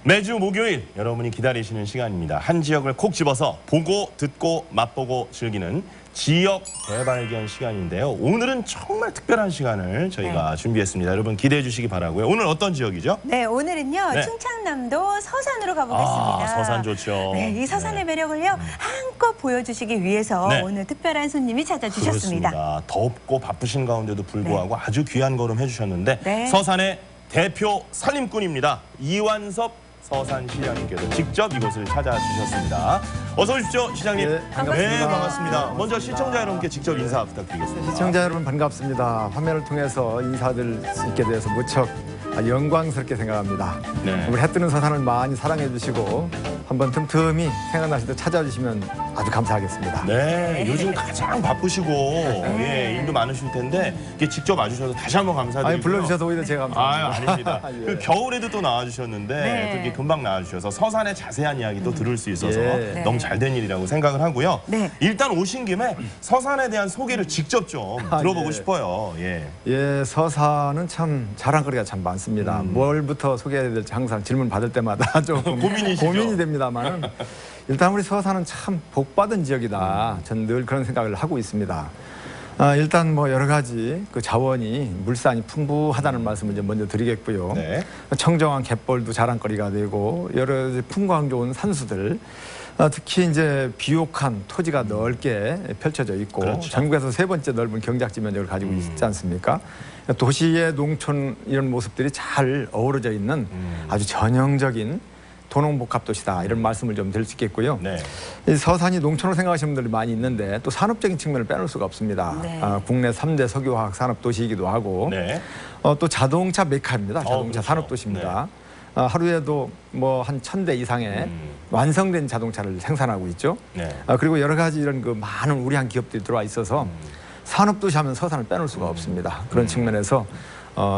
매주 목요일 여러분이 기다리시는 시간입니다. 한 지역을 콕 집어서 보고, 듣고, 맛보고 즐기는 지역 대발견 시간인데요. 오늘은 정말 특별한 시간을 저희가 준비했습니다. 여러분 기대해 주시기 바라고요. 오늘 어떤 지역이죠? 네, 오늘은요. 충청남도 서산으로 가보겠습니다. 서산 좋죠. 네, 이 서산의 매력을요 한껏 보여주시기 위해서 오늘 특별한 손님이 찾아주셨습니다. 그렇습니다. 덥고 바쁘신 가운데도 불구하고 아주 귀한 걸음 해주셨는데 서산의 대표 살림꾼입니다. 이완섭 서산시장님께서 직접 이곳을 찾아주셨습니다. 어서 오십시오, 시장님. 네, 반갑습니다. 네, 반갑습니다. 먼저 시청자 여러분께 직접 인사 부탁드리겠습니다. 시청자 여러분 반갑습니다. 화면을 통해서 인사드릴 수 있게 되어서 무척 영광스럽게 생각합니다. 우리 해뜨는 서산을 많이 사랑해 주시고 한번 틈틈이 생각나실 때 찾아주시면 아주 감사하겠습니다. 네, 요즘 가장 바쁘시고 일도 많으실 텐데 이렇게 직접 와주셔서 다시 한번 감사드리고요. 아니, 불러주셔서 오히려 제가 감사합니다. 아닙니다. 그 겨울에도 또 나와주셨는데 또 이렇게 금방 나와주셔서 서산의 자세한 이야기 또 들을 수 있어서 너무 잘된 일이라고 생각을 하고요. 일단 오신 김에 서산에 대한 소개를 직접 좀 들어보고 싶어요. 서산은 참 자랑거리가 참 많습니다. 뭘부터 소개해야 될지 항상 질문 받을 때마다 조금 고민이 됩니다만은 일단 우리 서산은 참 복받은 지역이다. 전 늘 그런 생각을 하고 있습니다. 일단 뭐 여러 가지 그 자원이 물산이 풍부하다는 말씀을 좀 먼저 드리겠고요. 청정한 갯벌도 자랑거리가 되고 여러 가지 풍광 좋은 산수들, 특히 이제 비옥한 토지가 넓게 펼쳐져 있고 전국에서 세 번째 넓은 경작지 면적을 가지고 있지 않습니까? 도시의 농촌 이런 모습들이 잘 어우러져 있는 아주 전형적인 도농복합도시다 이런 말씀을 좀 드릴 수 있겠고요. 이 서산이 농촌으로 생각하시는 분들이 많이 있는데 또 산업적인 측면을 빼놓을 수가 없습니다. 국내 3대 석유화학 산업도시이기도 하고 또 자동차 메카입니다. 자동차 산업도시입니다. 하루에도 뭐 한 1000대 이상의 완성된 자동차를 생산하고 있죠. 그리고 여러 가지 이런 그 많은 우량한 기업들이 들어와 있어서 산업도시 하면 서산을 빼놓을 수가 없습니다. 그런 측면에서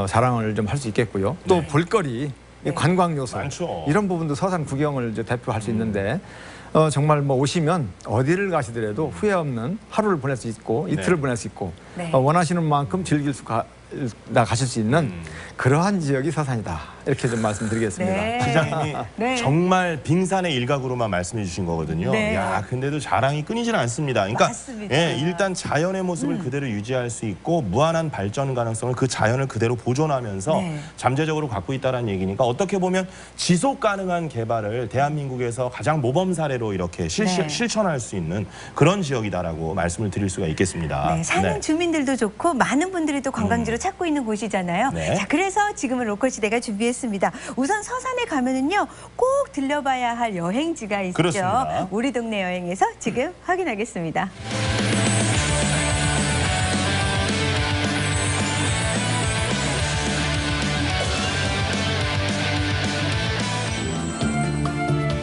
자랑을 좀 할 수 있겠고요. 또 볼거리, 관광 요소 이런 부분도 서산 구경을 이제 대표할 수 있는데 정말 뭐 오시면 어디를 가시더라도 후회 없는 하루를 보낼 수 있고 이틀을 보낼 수 있고 원하시는 만큼 즐길 수 가실 수 있는 그러한 지역이 서산이다. 이렇게 좀 말씀드리겠습니다. 시장님이 정말 빙산의 일각으로만 말씀해 주신 거거든요. 야, 근데도 자랑이 끊이질 않습니다. 그러니까 일단 자연의 모습을 그대로 유지할 수 있고 무한한 발전 가능성을 그 자연을 그대로 보존하면서 잠재적으로 갖고 있다는 얘기니까 어떻게 보면 지속 가능한 개발을 대한민국에서 가장 모범 사례로 이렇게 실천할 수 있는 그런 지역이다라고 말씀을 드릴 수가 있겠습니다. 사는 주민들도 좋고 많은 분들이 또 관광지로 찾고 있는 곳이잖아요. 자, 그래서 지금은 로컬시대가 준비했습니다. 우선 서산에 가면은요 꼭 들려봐야 할 여행지가 있죠. 그렇습니다. 우리 동네 여행에서 지금 확인하겠습니다.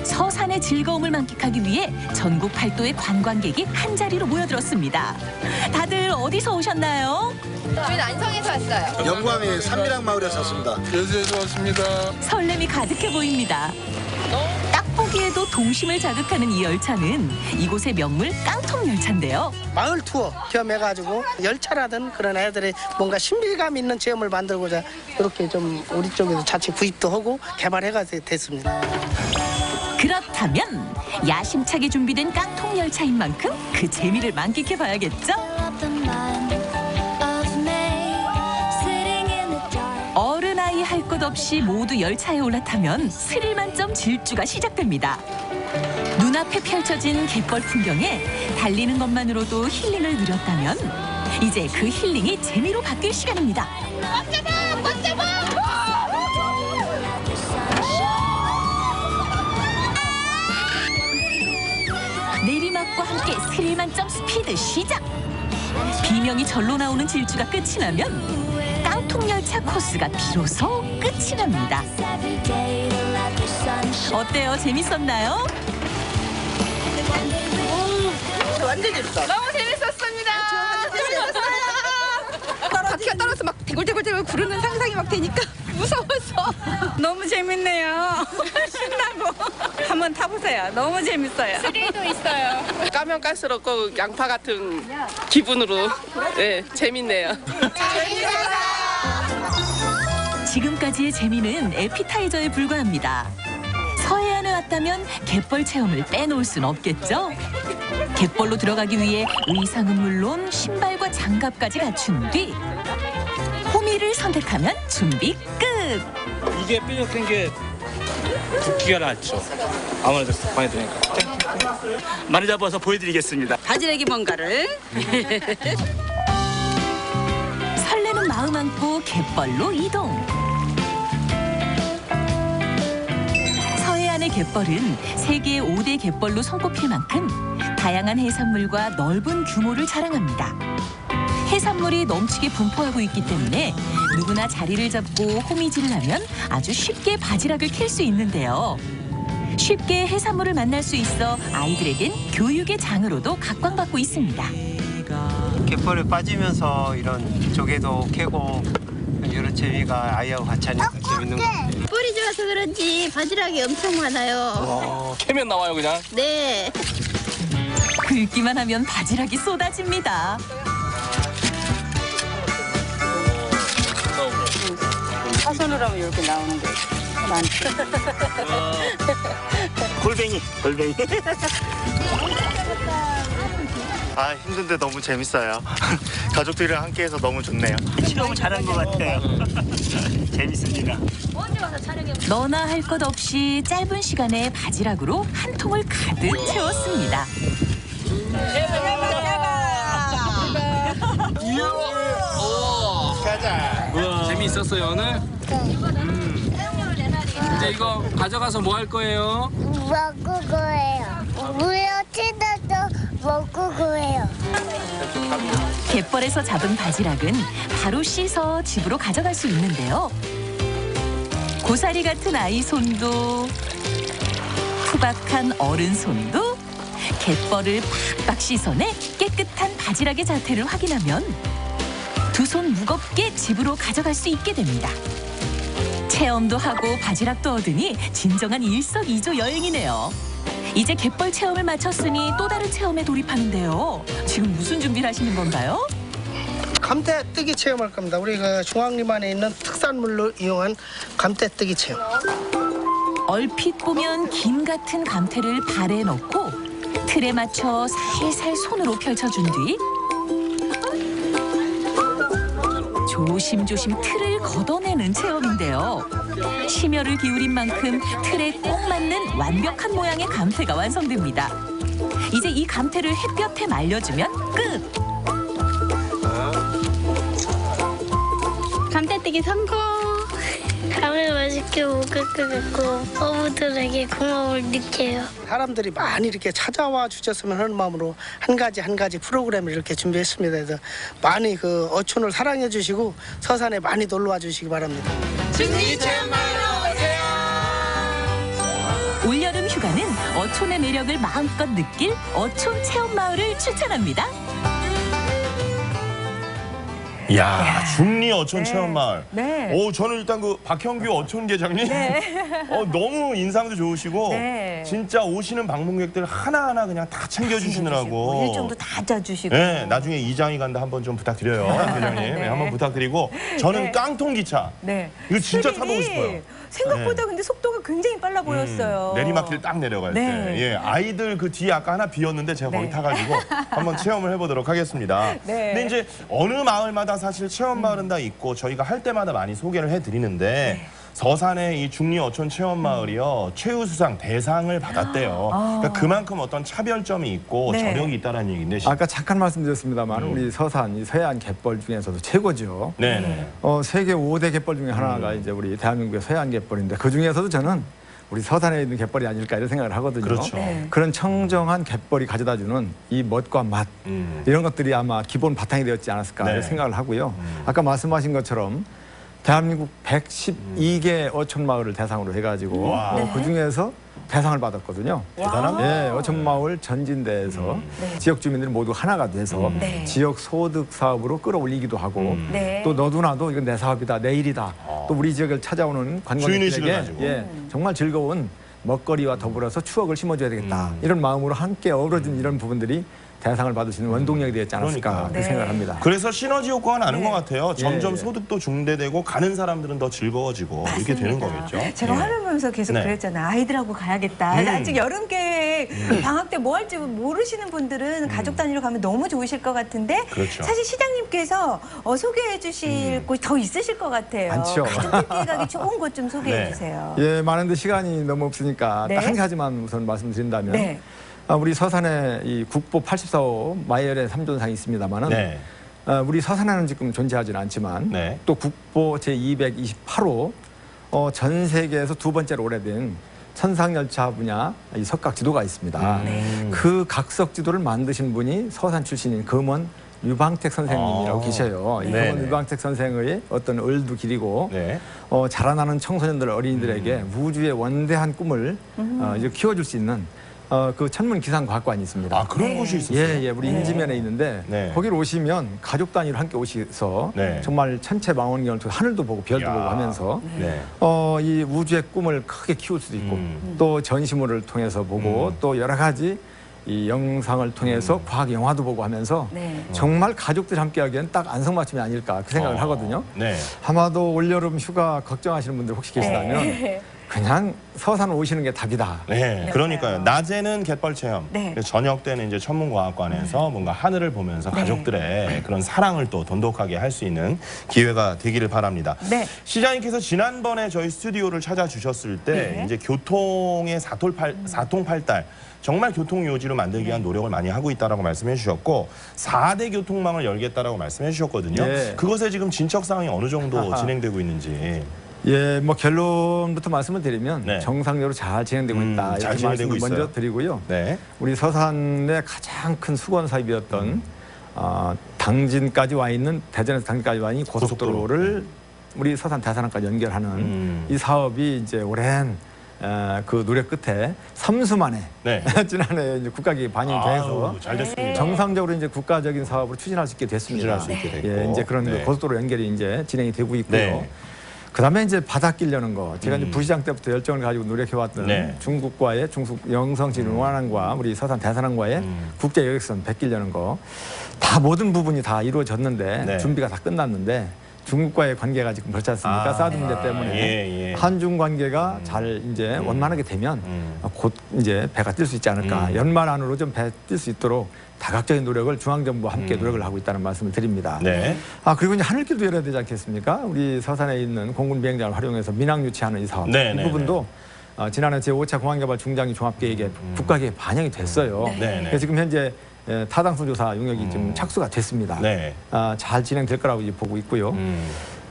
서산의 즐거움을 만끽하기 위해 전국 8도의 관광객이 한자리로 모여들었습니다. 다들 어디서 오셨나요? 저희는 안성에서 왔어요. 영광의 산미랑 마을에서 왔습니다. 여수에서 왔습니다. 설렘이 가득해 보입니다. 딱 보기에도 동심을 자극하는 이 열차는 이곳의 명물 깡통 열차인데요. 마을 투어 겸해가지고 열차라든 그런 애들의 뭔가 신비감 있는 체험을 만들고자 이렇게 좀 우리 쪽에서 자체 구입도 하고 개발해가 됐습니다. 그렇다면 야심차게 준비된 깡통 열차인 만큼 그 재미를 만끽해 봐야겠죠? 어른 아이 할 것 없이 모두 열차에 올라타면 스릴 만점 질주가 시작됩니다. 눈앞에 펼쳐진 갯벌 풍경에 달리는 것만으로도 힐링을 누렸다면 이제 그 힐링이 재미로 바뀔 시간입니다. 내리막과 함께 스릴 만점 스피드 시작! 비명이 절로 나오는 질주가 끝이 나면 깡통열차 코스가 비로소 끝이 납니다. 어때요? 재밌었나요? 완전 재밌어. 너무 재밌었습니다. 바퀴가 떨어져서 막 대굴대굴 구르는 상상이 막 되니까 무서워서. 너무 재밌네요. 신나고. 한번 타보세요. 너무 재밌어요. 스릴도 있어요. 까면 깔수록 꼭 양파 같은 기분으로 재밌네요. 지금까지의 재미는 에피타이저에 불과합니다. 왔다면 갯벌 체험을 빼놓을 순 없겠죠. 갯벌로 들어가기 위해 의상은 물론 신발과 장갑까지 갖춘 뒤 호미를 선택하면 준비 끝. 이게 뾰족한 게 붓기가 낫죠. 아무래도 많이 드니까. 많이 잡아서 보여드리겠습니다. 바지락이 뭔가를. 설레는 마음 안고 갯벌로 이동. 서해안의 갯벌은 세계 5대 갯벌로 손꼽힐 만큼 다양한 해산물과 넓은 규모를 자랑합니다. 해산물이 넘치게 분포하고 있기 때문에 누구나 자리를 잡고 호미질을 하면 아주 쉽게 바지락을 캘 수 있는데요. 쉽게 해산물을 만날 수 있어 아이들에겐 교육의 장으로도 각광받고 있습니다. 갯벌에 빠지면서 이런 조개도 캐고 이런 재미가 아이하고 같이 하니까 재밌는 것 같아요. 뿔이 좋아서 그런지 바지락이 엄청 많아요. 캐면 나와요 그냥? 네. 긁기만 하면 바지락이 쏟아집니다. 사선으로 하면 이렇게 나오는데. 골뱅이. 아 힘든데 너무 재밌어요. 가족들이랑 함께해서 너무 좋네요. 체험을 잘한 것 같아요. 재밌습니다. 너나 할 것 없이 짧은 시간에 바지락으로 한 통을 가득 채웠습니다. 가자. 재미있었어요 오늘? 이제 이거 가져가서 뭐 할 거예요? 먹을 거예요. 물에 뜯어서 먹을 거예요. 갯벌에서 잡은 바지락은 바로 씻어 집으로 가져갈 수 있는데요. 고사리 같은 아이 손도 투박한 어른 손도 갯벌을 팍팍 씻어내 깨끗한 바지락의 자태를 확인하면 두 손 무겁게 집으로 가져갈 수 있게 됩니다. 체험도 하고 바지락도 얻으니 진정한 일석이조 여행이네요. 이제 갯벌 체험을 마쳤으니 또 다른 체험에 돌입하는데요. 지금 무슨 준비를 하시는 건가요? 감태뜨기 체험할 겁니다. 우리 그 중앙리만에 있는 특산물로 이용한 감태뜨기 체험. 얼핏 보면 김 같은 감태를 발에 넣고 틀에 맞춰 살살 손으로 펼쳐준 뒤 조심조심 틀을 걷어내는 체험인데요. 심혈을 기울인 만큼 틀에 꼭 맞는 완벽한 모양의 감태가 완성됩니다. 이제 이 감태를 햇볕에 말려주면 끝! 감태뜨기 성공! 감을 맛있게 먹을 것 같고 어부들에게 고마움을 느껴요. 사람들이 많이 이렇게 찾아와 주셨으면 하는 마음으로 한 가지 프로그램을 이렇게 준비했습니다. 그래서 많이 그 어촌을 사랑해 주시고 서산에 많이 놀러 와 주시기 바랍니다. 올여름 휴가는 어촌의 매력을 마음껏 느낄 어촌 체험마을을 추천합니다. 야, 중리 어촌 체험마을. 네. 오, 저는 일단 그 박형규 어촌계장님 너무 인상도 좋으시고 네. 진짜 오시는 방문객들 하나하나 그냥 다 챙겨주시느라고. 일정도 다 짜주시고. 네, 나중에 이장이 간다 한번 좀 부탁드려요, 계장님. 네, 한번 부탁드리고 저는 깡통 기차. 네. 이거 진짜 스릴이 타보고 싶어요. 생각보다 근데 속도가 굉장히 빨라 보였어요. 내리막길 딱 내려갈 네. 때. 예, 아이들 그 뒤에 아까 하나 비었는데 제가 거기 타가지고 한번 체험을 해보도록 하겠습니다. 네. 근데 이제 어느 마을마다 사실 체험 마을은 다 있고 저희가 할 때마다 많이 소개를 해드리는데 서산의 이 중리 어촌 체험 마을이요 최우수상 대상을 받았대요. 그러니까 그만큼 어떤 차별점이 있고 네. 저력이 있다는 얘기인데. 아까 잠깐 말씀드렸습니다만 우리 서산, 이 서해안 갯벌 중에서도 최고죠. 네네. 세계 5대 갯벌 중에 하나가 이제 우리 대한민국의 서해안 갯벌인데 그 중에서도 저는 우리 서산에 있는 갯벌이 아닐까 이런 생각을 하거든요. 그렇죠. 네. 그런 청정한 갯벌이 가져다주는 이 멋과 맛 이런 것들이 아마 기본 바탕이 되었지 않았을까 네. 이런 생각을 하고요. 아까 말씀하신 것처럼 대한민국 112개 어촌 마을을 대상으로 해가지고 그 중에서 대상을 받았거든요. 대단합니다. 예, 어촌 마을 전진대에서 지역 주민들이 모두 하나가 돼서 네. 지역 소득 사업으로 끌어올리기도 하고 네. 또 너도나도 이건 내 사업이다, 내 일이다. 또 우리 지역을 찾아오는 주인의식을 관광객에게 가지고. 정말 즐거운 먹거리와 더불어서 추억을 심어줘야 되겠다. 이런 마음으로 함께 어우러진 이런 부분들이 대상을 받을 수 있는 원동력이 되었지 않았을까 그러니까. 그렇게 생각을 합니다. 그래서 시너지 효과가 나는 네. 것 같아요. 점점 예. 소득도 중대되고 가는 사람들은 더 즐거워지고 이렇게 되는 거겠죠. 제가 예. 화면 보면서 계속 네. 그랬잖아요. 아이들하고 가야겠다. 아직 여름 계획 방학 때 뭐 할지 모르시는 분들은 가족 단위로 가면 너무 좋으실 것 같은데 그렇죠. 사실 시장님께서 소개해 주실 곳이 더 있으실 것 같아요. 많죠. 가족들끼리 가기 좋은 곳 좀 소개해 네. 주세요. 예, 많은데 시간이 너무 없으니까 네. 딱 한 가지만 우선 말씀드린다면 네. 우리 서산에 이 국보 84호 마이열의 3존상이 있습니다만은 네. 우리 서산에는 지금 존재하지는 않지만 네. 또 국보 제228호 전 세계에서 두 번째로 오래된 천상열차 분야 이 석각 지도가 있습니다. 그 각석 지도를 만드신 분이 서산 출신인 금원 유방택 선생님이라고 계셔요. 이 금원 유방택 선생의 어떤 을도 기리고 네. 자라나는 청소년들 어린이들에게 우주의 원대한 꿈을 이제 키워줄 수 있는 그 천문 기상과학관이 있습니다. 아, 그런 곳이 있었어요? 예, 우리 인지면에 있는데 네. 거기를 오시면 가족 단위로 함께 오셔서 네. 정말 천체 망원경을 통해 하늘도 보고 별도 야. 보고 하면서 네. 이 우주의 꿈을 크게 키울 수도 있고 또 전시물을 통해서 보고 또 여러 가지 이 영상을 통해서 과학 영화도 보고 하면서 네. 정말 가족들이 함께하기엔 딱 안성맞춤이 아닐까 그 생각을 하거든요. 네. 아마도 올여름 휴가 걱정하시는 분들 혹시 계시다면 네. 그냥 서산 오시는 게 답이다. 네, 그러니까요. 낮에는 갯벌 체험, 네. 저녁 때는 이제 천문과학관에서 뭔가 하늘을 보면서 가족들의 그런 사랑을 또 돈독하게 할 수 있는 기회가 되기를 바랍니다. 네. 시장님께서 지난번에 저희 스튜디오를 찾아주셨을 때 이제 교통의 사통팔달 정말 교통요지로 만들기 위한 노력을 많이 하고 있다라고 말씀해 주셨고 4대 교통망을 열겠다라고 말씀해 주셨거든요. 예. 그것에 지금 진척 사항이 어느 정도 진행되고 있는지. 예, 뭐 결론부터 말씀을 드리면 네. 정상적으로 잘 진행되고 있다. 잘 이렇게 진행되고 말씀을 먼저 있어요. 드리고요. 네. 우리 서산의 가장 큰 수건 사입이었던 당진까지 와 있는 대전에서 당진까지 와 있는 고속도로를 우리 서산 대산항까지 연결하는 이 사업이 이제 오랜 그 노력 끝에 3수 만에 네. 지난해 이제 국가계획 반영돼서 잘 됐습니다. 정상적으로 이제 국가적인 사업으로 추진할 수 있게 됐습니다. 추진할 수 있게 됐고. 예, 이제 그런 네. 그 고속도로 연결이 이제 진행이 되고 있고요. 네. 그다음에 이제 바닷길 여는 거. 제가 이제 부시장 때부터 열정을 가지고 노력해왔던 네. 중국과의 중국 영성진 운하항과 우리 서산 대산항과의 국제 여객선 100길 여는 거. 다 모든 부분이 다 이루어졌는데 네. 준비가 다 끝났는데 중국과의 관계가 지금 그렇지 않습니까? 사드 문제 때문에 한중 관계가 잘 이제 원만하게 되면 곧 이제 배가 뜰 수 있지 않을까. 연말 안으로 좀 배 뜰 수 있도록 다각적인 노력을 중앙정부와 함께 노력을 하고 있다는 말씀을 드립니다. 네. 그리고 이제 하늘길도 열어야 되지 않겠습니까? 우리 서산에 있는 공군 비행장을 활용해서 민항 유치하는 이 사업. 네, 이 네, 부분도 지난해 제5차 공항개발 중장기 종합계획에 국가계획 반영이 됐어요. 네, 네. 그래서 지금 현재 타당성 조사 용역이 좀 착수가 됐습니다. 네. 잘 진행될 거라고 이제 보고 있고요.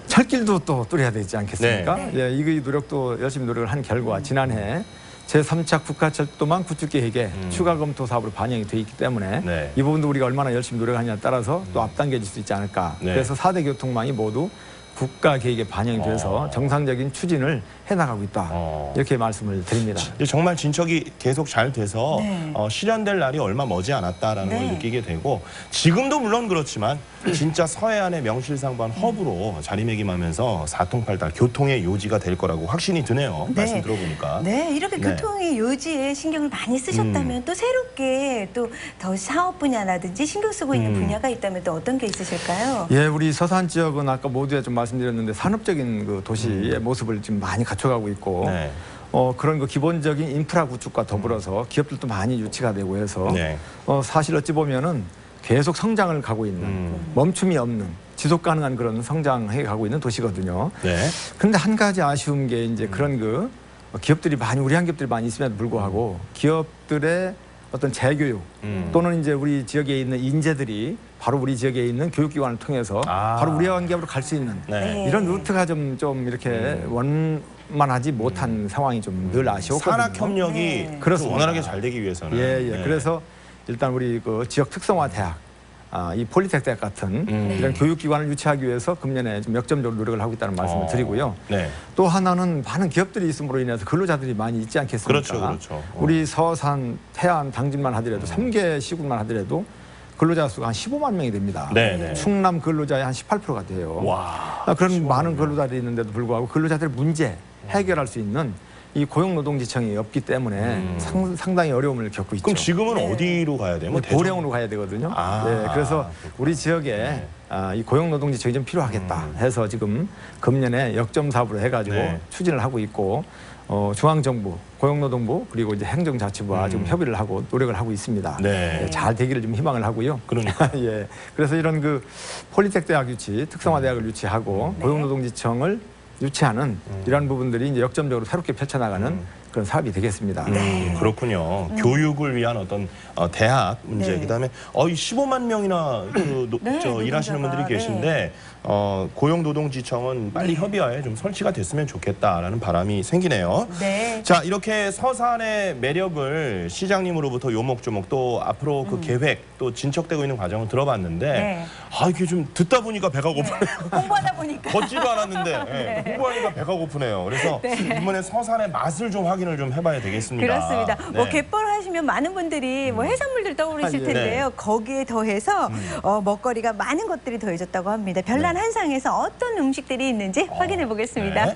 철길도 또 뚫어야 되지 않겠습니까? 네. 예, 이 노력도 열심히 노력을 한 결과 지난해 제3차 국가철도망 구축계획에 추가 검토 사업으로 반영이 돼 있기 때문에 네. 이 부분도 우리가 얼마나 열심히 노력하냐에 따라서 또 앞당겨질 수 있지 않을까. 네. 그래서 4대 교통망이 모두 국가 계획에 반영이 돼서 정상적인 추진을 해나가고 있다. 이렇게 말씀을 드립니다. 정말 진척이 계속 잘 돼서 네. 실현될 날이 얼마 머지 않았다라는 네. 걸 느끼게 되고 지금도 물론 그렇지만 진짜 서해안의 명실상부한 허브로 자리매김하면서 사통팔달 교통의 요지가 될 거라고 확신이 드네요. 네. 말씀 들어보니까. 네, 이렇게 네. 교통의 요지에 신경을 많이 쓰셨다면 또 새롭게 또 더 사업 분야라든지 신경 쓰고 있는 분야가 있다면 또 어떤 게 있으실까요? 예, 우리 서산 지역은 아까 모두에 좀 말씀드렸는데 산업적인 그 도시의 모습을 지금 많이 갖춰가고 있고 네. 그런 그 기본적인 인프라 구축과 더불어서 기업들도 많이 유치가 되고 해서 네. 사실 어찌 보면은 계속 성장을 가고 있는 멈춤이 없는 지속 가능한 그런 성장해 가고 있는 도시거든요. 네. 그런데 한 가지 아쉬운 게 이제 그런 그 기업들이 많이 우리한 기업들이 많이 있음에도 불구하고 기업들의 어떤 재교육 또는 이제 우리 지역에 있는 인재들이 바로 우리 지역에 있는 교육기관을 통해서 바로 우리한 기업으로 갈 수 있는 네. 이런 루트가 좀 이렇게 원만하지 못한 상황이 좀 늘 아쉬웠거든요. 산학 협력이 그렇습니다. 원활하게 잘 되기 위해서는. 예. 네. 그래서 일단 우리 그 지역 특성화 대학, 이 폴리텍 대학 같은 이런 교육기관을 유치하기 위해서 금년에 좀 역점적으로 노력을 하고 있다는 말씀을 드리고요. 네. 또 하나는 많은 기업들이 있음으로 인해서 근로자들이 많이 있지 않겠습니까? 그렇죠. 우리 서산, 태안, 당진만 하더라도 3개 시군만 하더라도 근로자 수가 한 15만 명이 됩니다. 네. 충남 근로자의 한 18%가 돼요. 와. 그런 많은 근로자들이 있는데도 불구하고 근로자들의 문제 해결할 수 있는 이 고용노동지청이 없기 때문에 상당히 어려움을 겪고 있죠. 그럼 지금은 어디로 가야 돼요? 뭐 고령으로 가야 되거든요. 네, 그래서 우리 지역에 이 고용노동지청이 좀 필요하겠다 해서 지금 금년에 역점 사업으로 해가지고 추진을 하고 있고 중앙정부, 고용노동부 그리고 이제 행정자치부와 지금 협의를 하고 노력을 하고 있습니다. 네, 잘 되기를 좀 희망을 하고요. 그러니까 예, 그래서 이런 그 폴리텍 대학 유치, 특성화 대학을 유치하고 고용노동지청을 유치하는 이런 부분들이 이제 역점적으로 새롭게 펼쳐나가는 그런 사업이 되겠습니다. 그렇군요. 교육을 위한 어떤 대학 문제, 그다음에 이 15만 명이나 일하시는 분들이 계신데 고용노동지청은 빨리 협의하에 좀 설치가 됐으면 좋겠다라는 바람이 생기네요. 네. 자, 이렇게 서산의 매력을 시장님으로부터 요목조목 또 앞으로 그 계획 또 진척되고 있는 과정을 들어봤는데 이게 좀 듣다 보니까 배가 고프네요. 홍보하다 보니까 걷지도 않았는데 홍보하니까 배가 고프네요. 그래서 이번에 서산의 맛을 좀 확인을 좀 해봐야 되겠습니다. 그렇습니다. 뭐 갯벌 하시면 많은 분들이 뭐 해산물들 떠오르실 텐데요. 거기에 더해서 먹거리가 많은 것들이 더해졌다고 합니다. 별난 한상에서 어떤 음식들이 있는지 확인해 보겠습니다.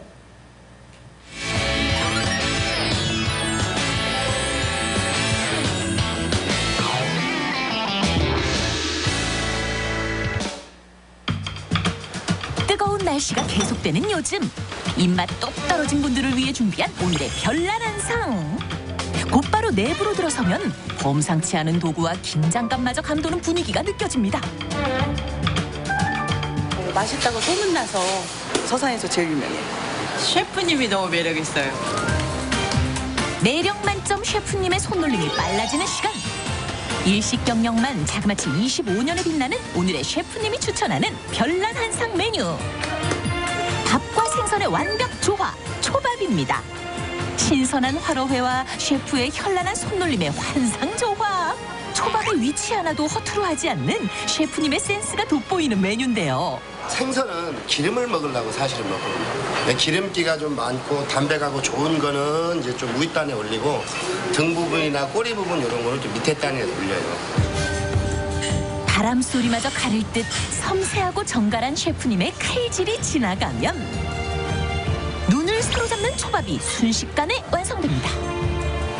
뜨거운 날씨가 계속되는 요즘 입맛 똑 떨어진 분들을 위해 준비한 오늘의 별난 한상. 곧바로 내부로 들어서면 범상치 않은 도구와 긴장감마저 감도는 분위기가 느껴집니다. 맛있다고 소문나서 서산에서 제일 유명해요. 셰프님이 너무 매력있어요. 매력 만점 셰프님의 손놀림이 빨라지는 시간. 일식 경력만 자그마치 25년에 빛나는 오늘의 셰프님이 추천하는 별난 한상 메뉴. 밥과 생선의 완벽 조화, 초밥입니다. 신선한 화로회와 셰프의 현란한 손놀림의 환상 조화. 초밥의 위치 하나도 허투루 하지 않는 셰프님의 센스가 돋보이는 메뉴인데요. 생선은 기름을 먹으려고 사실은 먹거든요. 기름기가 좀 많고 담백하고 좋은 거는 이제 좀 윗단에 올리고 등 부분이나 꼬리 부분 이런 거는 좀 밑에 단에 올려요. 바람 소리마저 가릴 듯 섬세하고 정갈한 셰프님의 칼질이 지나가면 눈을 사로잡는 초밥이 순식간에 완성됩니다.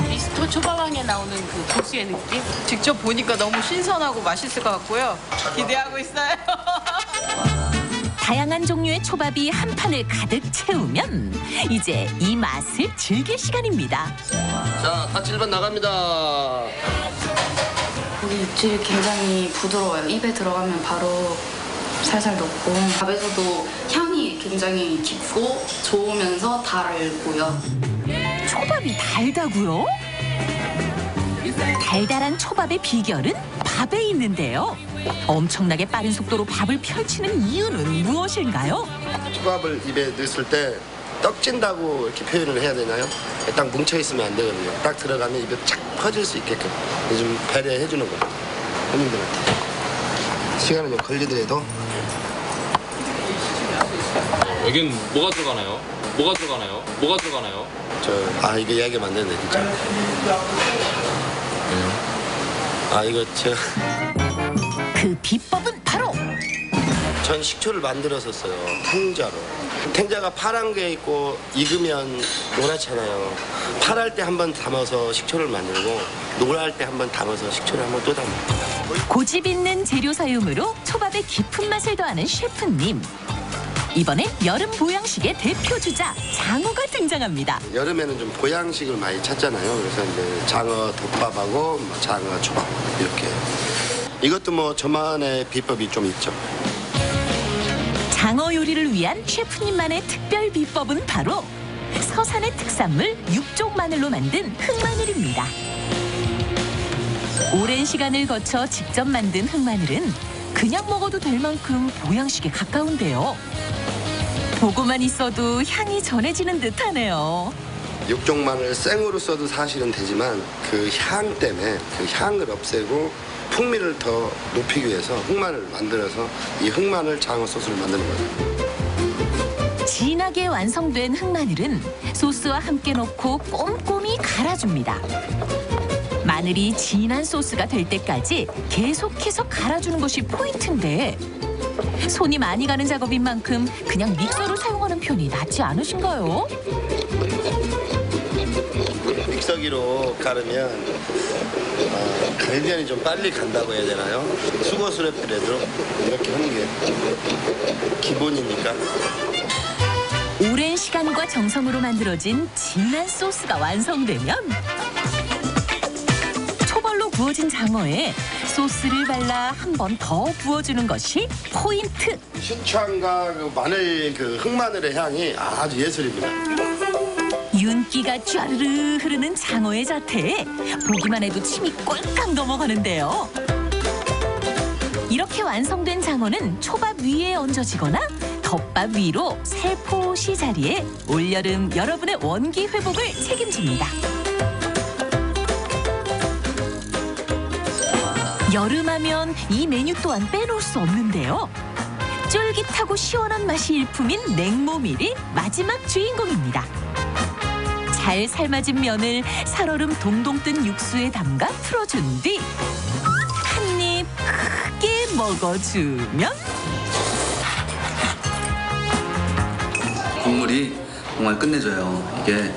미스터 초밥왕에 나오는 그 고수의 느낌? 직접 보니까 너무 신선하고 맛있을 것 같고요. 기대하고 있어요. 다양한 종류의 초밥이 한 판을 가득 채우면 이제 이 맛을 즐길 시간입니다. 자, 다 7번 나갑니다. 고기 육질이 굉장히 부드러워요. 입에 들어가면 바로 살살 녹고 밥에서도 향이 굉장히 깊고 좋으면서 달고요. 초밥이 달다고요? 달달한 초밥의 비결은 밥에 있는데요. 엄청나게 빠른 속도로 밥을 펼치는 이유는 무엇일까요? 초밥을 입에 넣었을 때 떡진다고 이렇게 표현을 해야 되나요? 딱 뭉쳐있으면 안 되거든요. 딱 들어가면 입에 착 퍼질 수 있게끔 좀 배려해 주는 거예요. 손님들한테. 시간은 좀 걸리더라도. 여긴 뭐가 들어가나요? 뭐가 들어가나요? 뭐가 들어가나요? 이거 이야기하면 안 되는데 진짜. 이거 그 비법은 바로 전 식초를 만들었었어요. 탱자로. 탱자가 파란 게 있고 익으면 노랗잖아요. 파랄 때 한 번 담아서 식초를 만들고 노랄 때 한 번 담아서 식초를 한 번 또 담아요. 고집 있는 재료 사용으로 초밥의 깊은 맛을 더하는 셰프님. 이번엔 여름 보양식의 대표 주자 장어가 등장합니다. 여름에는 좀 보양식을 많이 찾잖아요. 그래서 이제 장어 덮밥하고 장어 초밥 이렇게. 이것도 뭐 저만의 비법이 좀 있죠. 장어 요리를 위한 셰프님만의 특별 비법은 바로 서산의 특산물 육종 마늘로 만든 흑마늘입니다. 오랜 시간을 거쳐 직접 만든 흑마늘은 그냥 먹어도 될 만큼 보양식에 가까운데요. 보고만 있어도 향이 전해지는 듯하네요. 육종 마늘 생으로 써도 사실은 되지만 그 향 때문에 그 향을 없애고 풍미를 더 높이기 위해서 흑마늘을 만들어서 이 흑마늘 장어 소스를 만드는 거예요. 진하게 완성된 흑마늘은 소스와 함께 넣고 꼼꼼히 갈아줍니다. 마늘이 진한 소스가 될 때까지 계속해서 갈아주는 것이 포인트인데 손이 많이 가는 작업인 만큼 그냥 믹서를 사용하는 편이 낫지 않으신가요? 믹서기로 가르면 갈비향이 좀 빨리 간다고 해야 되나요? 수고스럽더라도 이렇게 하는 게 기본이니까. 오랜 시간과 정성으로 만들어진 진한 소스가 완성되면 초벌로 구워진 장어에 소스를 발라 한 번 더 부어주는 것이 포인트. 신창과 그 마늘, 그 흑마늘의 향이 아주 예술입니다. 윤기가 쫘르르 흐르는 장어의 자태에 보기만 해도 침이 꼴깍 넘어가는데요. 이렇게 완성된 장어는 초밥 위에 얹어지거나 덮밥 위로 살포시 자리에 올여름 여러분의 원기 회복을 책임집니다. 여름하면 이 메뉴 또한 빼놓을 수 없는데요. 쫄깃하고 시원한 맛이 일품인 냉모밀이 마지막 주인공입니다. 잘 삶아진 면을 살얼음 동동 뜬 육수에 담가 풀어준 뒤 한 입 크게 먹어주면 국물이 정말 끝내줘요. 이게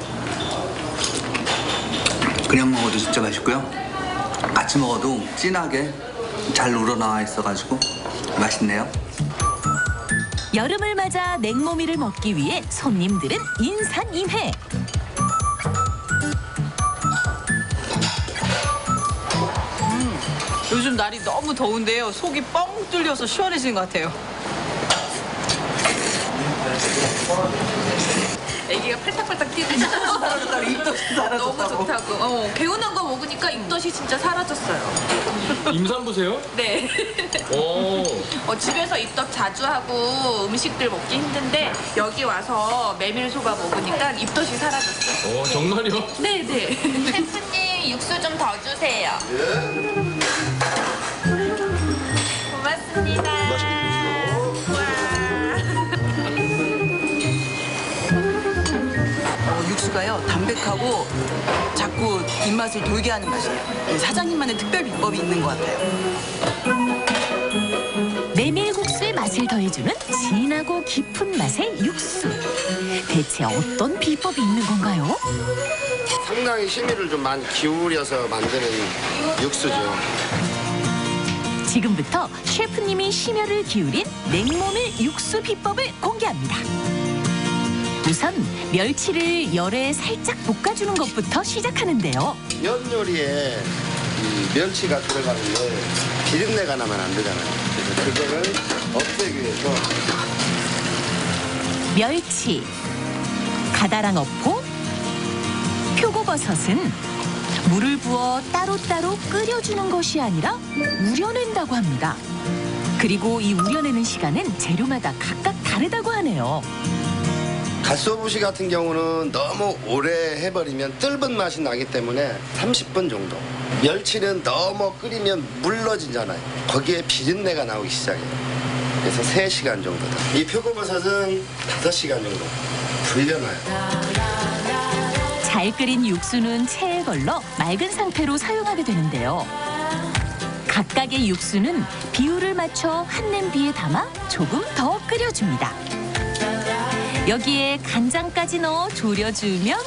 그냥 먹어도 진짜 맛있고요. 같이 먹어도 진하게 잘 우러나와 있어가지고 맛있네요. 여름을 맞아 냉모밀을 먹기 위해 손님들은 인산임해. 요즘 날이 너무 더운데요. 속이 뻥 뚫려서 시원해지는 것 같아요. 애기가 팔딱팔딱 뛰고 입덧이 너무 좋다고. 개운한 거 먹으니까 입덧이 진짜 사라졌어요. 임산부세요? 네. 오. 집에서 입덧 자주 하고 음식들 먹기 힘든데 여기 와서 메밀소바 먹으니까 입덧이 사라졌어요. 정말요? 네네. 셰프님 육수 좀 더 주세요. 고맙습니다. 육수가요 담백하고 자꾸 입맛을 돌게 하는 맛이에요. 사장님만의 특별 비법이 있는 것 같아요. 메밀국수의 맛을 더해주는 진하고 깊은 맛의 육수. 대체 어떤 비법이 있는 건가요? 상당히 심의를 좀 많이 기울여서 만드는 육수죠. 지금부터 셰프님이 심혈을 기울인 냉모밀 육수 비법을 공개합니다. 우선 멸치를 열에 살짝 볶아주는 것부터 시작하는데요. 면 요리에 이 멸치가 들어가는데 비린내가 나면 안 되잖아요. 그래서 그거를 없애기 위해서 멸치, 가다랑어포, 표고버섯은 물을 부어 따로따로 끓여주는 것이 아니라 우려낸다고 합니다. 그리고 이 우려내는 시간은 재료마다 각각 다르다고 하네요. 갓소부시 같은 경우는 너무 오래 해버리면 뜰은 맛이 나기 때문에 30분 정도. 멸치는 너무 끓이면 물러지잖아요. 거기에 비린내가 나오기 시작해요. 그래서 3시간 정도. 이 표고버섯은 5시간 정도 불려놔요. 잘 끓인 육수는 체에 걸러 맑은 상태로 사용하게 되는데요. 각각의 육수는 비율을 맞춰 한 냄비에 담아 조금 더 끓여줍니다. 여기에 간장까지 넣어 졸여주면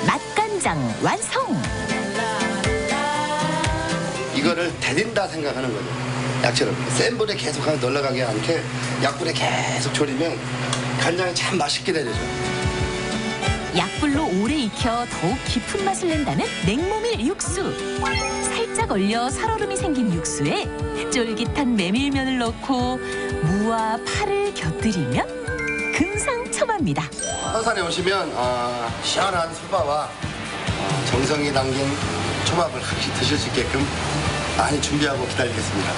맛간장 완성! 이거를 데린다 생각하는 거죠. 약처럼 센 불에 계속 놀러가지 않게 약불에 계속 졸이면 간장이 참 맛있게 데려져요. 약불로 오래 익혀 더욱 깊은 맛을 낸다는 냉모밀 육수. 살짝 얼려 살얼음이 생긴 육수에 쫄깃한 메밀면을 넣고 무와 파를 곁들이면 금상첨화입니다. 서산에 오시면 시원한 소바와 정성이 담긴 초밥을 같이 드실 수 있게끔 많이 준비하고 기다리겠습니다.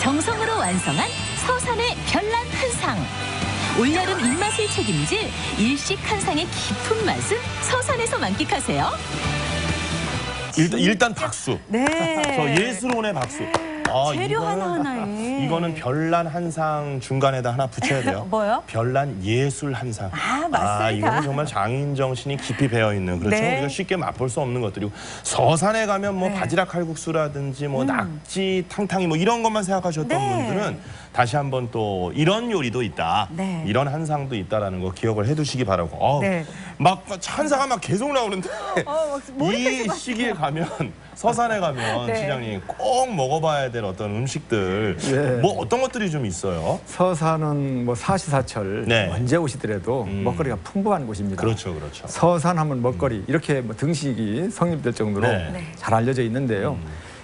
정성으로 완성한 서산의 별난 한상. 올여름 입맛을 책임질 일식 한상의 깊은 맛은 서산에서 만끽하세요. 일단 박수. 네. 저 예술혼의 박수. 재료 하나하나에. 이거는 별난 한상 중간에다 하나 붙여야 돼요. 뭐요? 별난 예술 한상. 맞습니다. 이거는 정말 장인 정신이 깊이 배어 있는, 그렇죠? 네. 우리가 쉽게 맛볼 수 없는 것들이고, 서산에 가면 뭐 바지락 칼국수라든지 뭐 낙지 탕탕이 뭐 이런 것만 생각하셨던 분들은 다시 한번 또 이런 요리도 있다, 이런 한상도 있다라는 거 기억을 해두시기 바라고. 막 한상가 막 계속 나오는데 이 시기에 가면, 서산에 가면 시장님 꼭 먹어봐야 될 어떤 음식들, 뭐 어떤 것들이 좀 있어요? 서산은 뭐 사시사철 언제 오시더라도 먹거리가 풍부한 곳입니다. 그렇죠, 그렇죠. 서산하면 먹거리, 이렇게 뭐 등식이 성립될 정도로 잘 알려져 있는데요.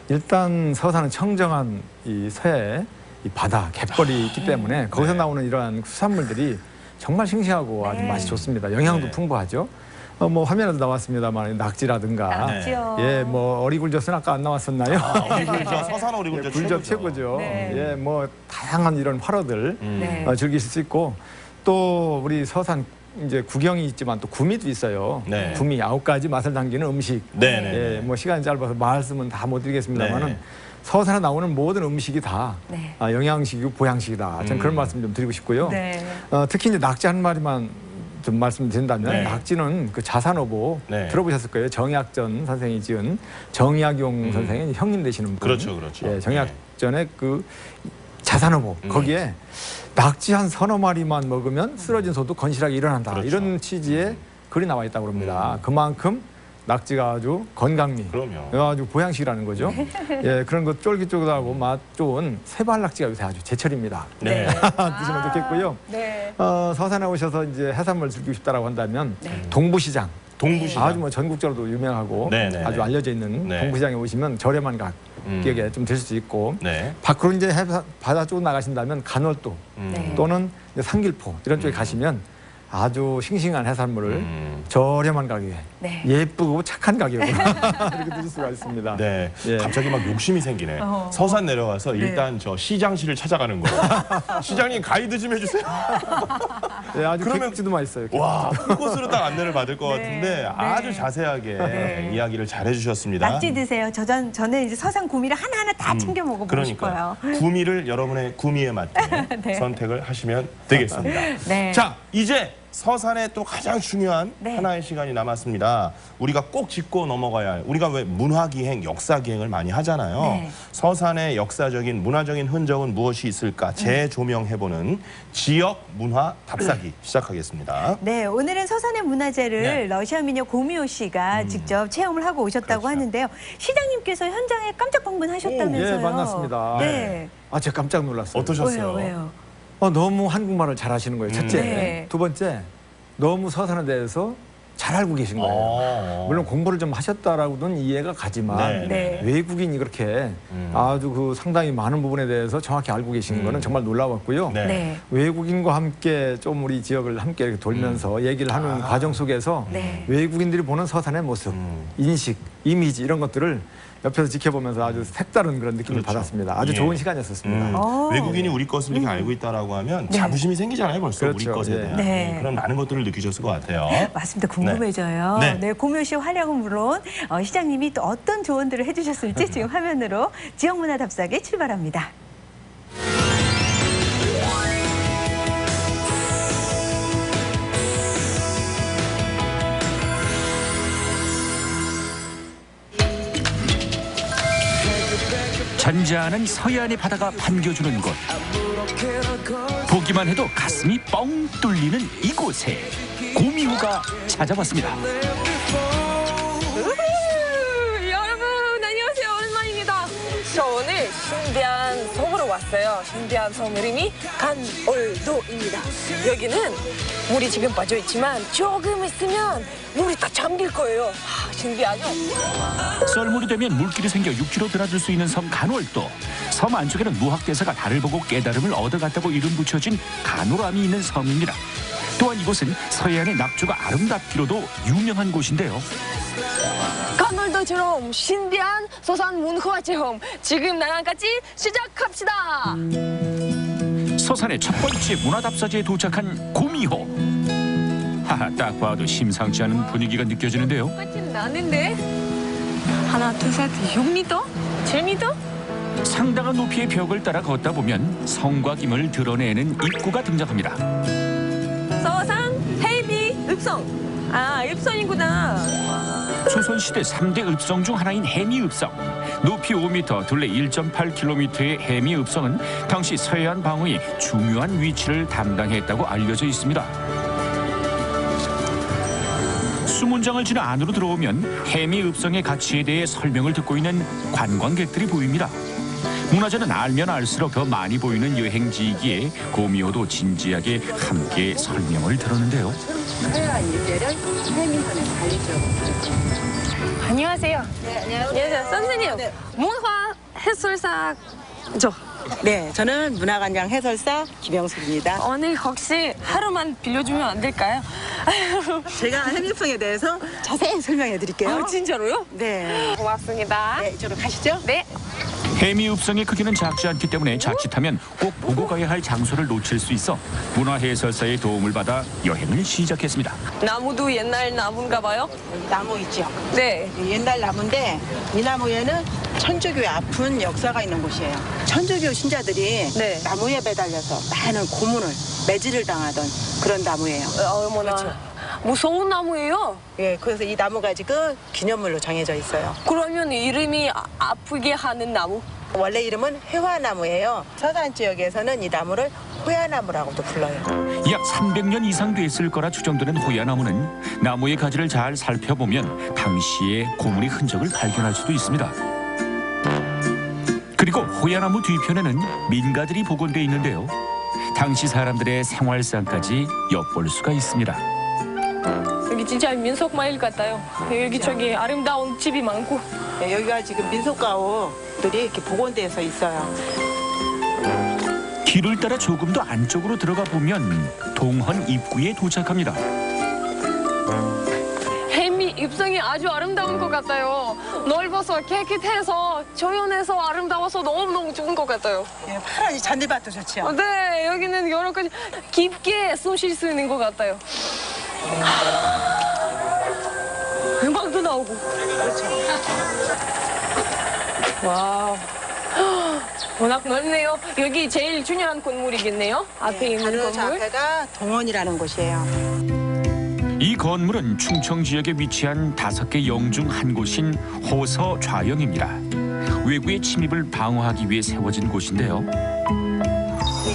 일단 서산은 청정한 이 서해 이 바다, 갯벌이 있기 때문에 거기서 나오는 이러한 수산물들이 정말 싱싱하고 아주 맛이 좋습니다. 영양도 풍부하죠. 뭐 화면에도 나왔습니다만 낙지라든가, 낙지요. 뭐 어리굴젓은 아까 안 나왔었나요? 어리굴젓, 서산 어리굴젓 굴젓 최고죠. 뭐 다양한 이런 활어들 즐기실 수 있고, 또 우리 서산 이제 구경이 있지만 또 구미도 있어요. 구미 9가지 맛을 담기는 음식. 뭐 시간이 짧아서 말씀은 다 못 드리겠습니다만은 서산에 나오는 모든 음식이 다 영양식이고 보양식이다. 저는 그런 말씀 좀 드리고 싶고요. 특히 이제 낙지 한 마리만 좀 말씀드린다면, 낙지는 그 자산어보 들어보셨을 거예요. 정약전 선생이 지은, 정약용 선생이 형님 되시는 분. 그렇죠. 정약전의 그 자산어보, 거기에 낙지 한 서너 마리만 먹으면 쓰러진 소도 건실하게 일어난다. 이런 취지의 글이 나와 있다고 합니다. 그만큼 낙지가 아주 건강미, 아주 보양식이라는 거죠. 그런 것 쫄깃쫄깃하고 맛 좋은 새발낙지가 요새 아주 제철입니다. 드시면 좋겠고요. 서산에 오셔서 이제 해산물 즐기고 싶다라고 한다면 동부시장. 아주 뭐 전국적으로도 유명하고 아주 알려져 있는 동부시장에 오시면 저렴한 가격에 좀 드실 수 있고, 밖으로 이제 바다 쪽으로 나가신다면 간월도 또는 이제 상길포 이런 쪽에 가시면 아주 싱싱한 해산물을 저렴한 가격에 예쁘고 착한 가격으로 이렇게 드실 수가 있습니다. 갑자기 막 욕심이 생기네. 서산 내려가서 일단 저 시장실을 찾아가는 거예요. 시장님 가이드 좀 해주세요. 아주 개국지도 맛있어요. 와, 큰 곳으로 딱 안내를 받을 것 같은데 아주 자세하게 이야기를 잘 해주셨습니다. 낙지 드세요. 저는 이제 서산 구미를 하나하나 다 챙겨 먹어보고 싶어요. 구미를 여러분의 구미에 맞게 선택을 하시면 되겠습니다. 자, 이제 서산의 또 가장 중요한 하나의 시간이 남았습니다. 우리가 꼭 짚고 넘어가야 할, 우리가 왜 문화기행, 역사기행을 많이 하잖아요. 서산의 역사적인, 문화적인 흔적은 무엇이 있을까 재조명해보는 지역 문화 답사기 시작하겠습니다. 오늘은 서산의 문화재를 러시아 미녀 고미호 씨가 직접 체험을 하고 오셨다고 하는데요. 시장님께서 현장에 깜짝 방문하셨다면서요. 만났습니다. 제가 깜짝 놀랐어요. 어떠셨어요? 왜요? 너무 한국말을 잘하시는 거예요. 첫째. 두 번째, 너무 서산에 대해서 잘 알고 계신 거예요. 물론 공부를 좀 하셨다라고는 이해가 가지만 외국인이 그렇게 아주 그 상당히 많은 부분에 대해서 정확히 알고 계시는 거는 정말 놀라웠고요. 외국인과 함께 좀 우리 지역을 함께 이렇게 돌면서 얘기를 하는 과정 속에서 외국인들이 보는 서산의 모습, 인식, 이미지 이런 것들을 옆에서 지켜보면서 아주 색다른 그런 느낌을 받았습니다. 아주 좋은 시간이었습니다. 외국인이 우리 것을 이렇게 알고 있다라고 하면 자부심이 생기잖아요. 벌써 우리 것에 대한 그런 많은 것들을 느끼셨을 것 같아요. 맞습니다. 궁금해져요. 고미호 씨 활약은 물론 시장님이 또 어떤 조언들을 해주셨을지 지금 화면으로 지역문화 답사기 출발합니다. 잔잔한 서해안의 바다가 반겨주는 곳. 보기만 해도 가슴이 뻥 뚫리는 이곳에 고미호가 찾아왔습니다. 여러분 안녕하세요. 오랜만입니다. 저 오늘 신비한 섬으로 왔어요. 신비한 섬 이름이 간월도입니다. 여기는 물이 지금 빠져있지만 조금 있으면 물이 다 잠길 거예요. 신기하죠? 썰물이 되면 물길이 생겨 6km 드나들 수 있는 섬 간월도. 섬 안쪽에는 무학대사가 달을 보고 깨달음을 얻어갔다고 이름 붙여진 간호람이 있는 섬입니다. 또한 이곳은 서해안의 낙조가 아름답기로도 유명한 곳인데요. 간월도처럼 신비한 서산 문화 체험 지금 나랑 같이 시작합시다. 서산의 첫 번째 문화답사지에 도착한 고미호. 하하, 딱 봐도 심상치 않은 분위기가 느껴지는데요. 똑같이 나는데 하나, 둘, 셋, 6m? 7m? 상당한 높이의 벽을 따라 걷다 보면 성과 김을 드러내는 입구가 등장합니다. 서산 헤비 읍성. 아, 읍성이구나. 조선시대 3대 읍성 중 하나인 해미읍성. 높이 5m, 둘레 1.8km의 해미읍성은 당시 서해안 방어의 중요한 위치를 담당했다고 알려져 있습니다. 수문장을 지나 안으로 들어오면 해미읍성의 가치에 대해 설명을 듣고 있는 관광객들이 보입니다. 문화재는 알면 알수록 더 많이 보이는 여행지이기에 고미호도 진지하게 함께 설명을 들었는데요. 서해안 일대를 해민선에 달리죠. 안녕하세요. 네, 안녕하세요. 선생님, 네. 문화 해설사죠? 네, 저는 문화관장 해설사 김영숙입니다. 오늘 혹시 하루만 빌려주면 안 될까요? 제가 해민성에 대해서 자세히 설명해 드릴게요. 아, 진짜로요? 네. 고맙습니다. 네, 이쪽으로 가시죠. 네. 해미읍성의 크기는 작지 않기 때문에 자칫하면 꼭 보고 가야 할 장소를 놓칠 수 있어 문화해설사의 도움을 받아 여행을 시작했습니다. 나무도 옛날 나무인가 봐요? 나무 있죠? 네. 옛날 나무인데 이 나무에는 천주교의 아픈 역사가 있는 곳이에요. 천주교 신자들이 나무에 매달려서 많은 고문을, 매질을 당하던 그런 나무예요. 어머나. 그렇죠. 무서운 나무예요? 예, 그래서 이 나무가 지금 기념물로 정해져 있어요. 그러면 이름이 아프게 하는 나무? 원래 이름은 회화나무예요. 서산 지역에서는 이 나무를 호야나무라고도 불러요. 약 300년 이상 됐을 거라 추정되는 호야나무는 나무의 가지를 잘 살펴보면 당시의 고문의 흔적을 발견할 수도 있습니다. 그리고 호야나무 뒤편에는 민가들이 복원돼 있는데요. 당시 사람들의 생활상까지 엿볼 수가 있습니다. 여기 진짜 민속마을 같아요. 여기저기 아름다운 집이 많고. 네, 여기가 지금 민속가옥들이 이렇게 복원돼서 있어요. 길을 따라 조금 더 안쪽으로 들어가 보면 동헌 입구에 도착합니다. 해미 입성이 아주 아름다운 것 같아요. 넓어서 깨끗해서 조연해서 아름다워서 너무너무 좋은 것 같아요. 예, 파란 잔디밭도 좋죠. 네, 여기는 여러 가지 깊게 숨 쉴 수 있는 것 같아요. 음악도 나오고. 그렇죠. 와우. 워낙 넓네요. 여기 제일 중요한 건물이겠네요. 앞에 있는 바로 건물. 저 앞에가 동원이라는 곳이에요. 이 건물은 충청 지역에 위치한 5개 영 중 한 곳인 호서 좌영입니다. 외구의 침입을 방어하기 위해 세워진 곳인데요.